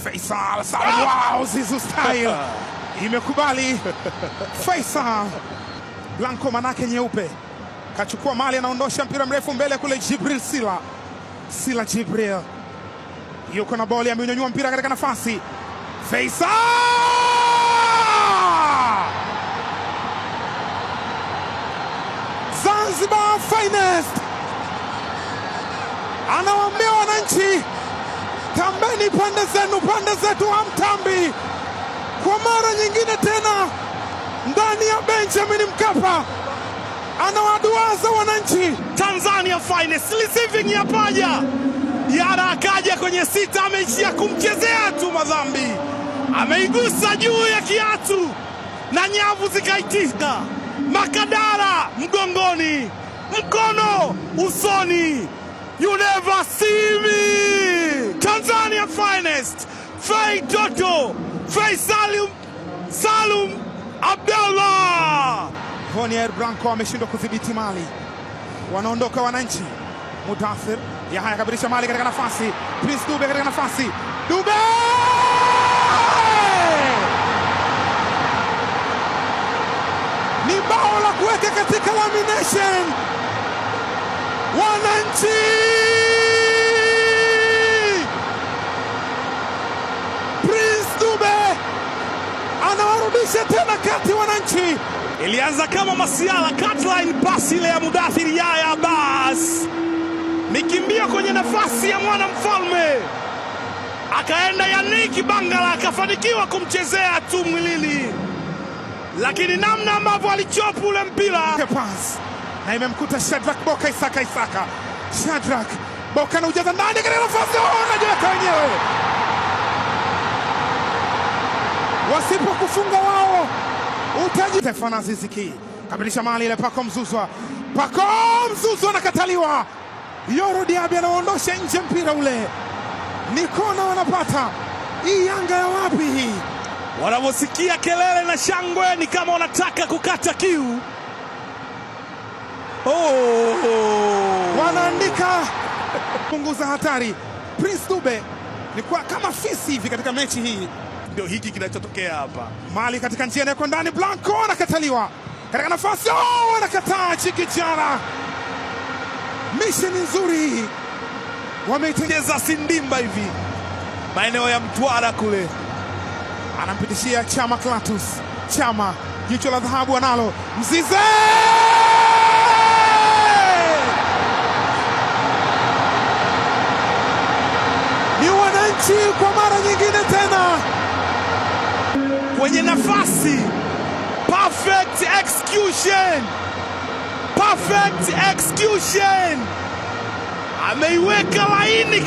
Faisal Salum, wow, Zizu style imekubali. Faisal Blanco manake nyeupe kachukua mali, anaondosha mpira mrefu mbele kule. Jibril Sila Jibril yuko na boli, amenyanyua mpira katika nafasi. Faisal Zanzibar finest anawaambia wananchi, tambeni pande zenu, pande zetu hamtambi. Kwa mara nyingine tena ndani ya Benjamin Mkapa anawaduaza wananchi. Tanzania finest receiving ya paja Yara akaja kwenye sita, ameishia kumchezea tu madhambi, ameigusa juu ya kiatu na nyavu zikaitika. Makadara mgongoni, mkono usoni. You never see me. Tanzania finest Fei Toto, Fei Salum Abdallah. Vonier Blanco ameshindwa kudhibiti mali, wanaondoka wananchi. Mudathir Yahya kabirisha mali katika nafasi. Prince Dube katika nafasi. Dube ni bao la kuweka katika lamination. Wananchi Prince Dube anawarudisha tena kati wananchi. Ilianza kama masiala, cutline pass ile ya Mudathir Yahya Abbas, mikimbia kwenye nafasi ya mwana mfalme, akaenda Yannick Bangala, akafanikiwa kumchezea tu mwilini, lakini namna ambavyo alichopu ule mpira na imemkuta Shadrack Boka Isaka. Shadrack Boka anaujaza ndani katika nafasi, anajiweka wenyewe. Wasipokufunga wao utaji. Stefan Aziz Ki kabilisha mali ile. Pako Mzuzwa anakataliwa. Yoro Diaby anaondosha nje mpira ule. Ni kona wanapata. Hii Yanga ya wapi hii? Wanaposikia kelele na shangwe ni kama wanataka kukata kiu. Wanaandika punguza hatari. Prince Dube ni kwa kama fisi hivi katika mechi hii. Ndio hiki kinachotokea hapa. Mali katika njia yako ndani, Blanco anakataliwa katika nafasi. Anakataa Chikijara. Mission nzuri wameitengeza Sindimba hivi maeneo ya Mtwara kule, anampitishia Chama Clatous. Chama jicho la dhahabu analo. Mzize ni wananchi kwa mara nyingine tena kwenye nafasi. Perfect execution, ameiweka laini.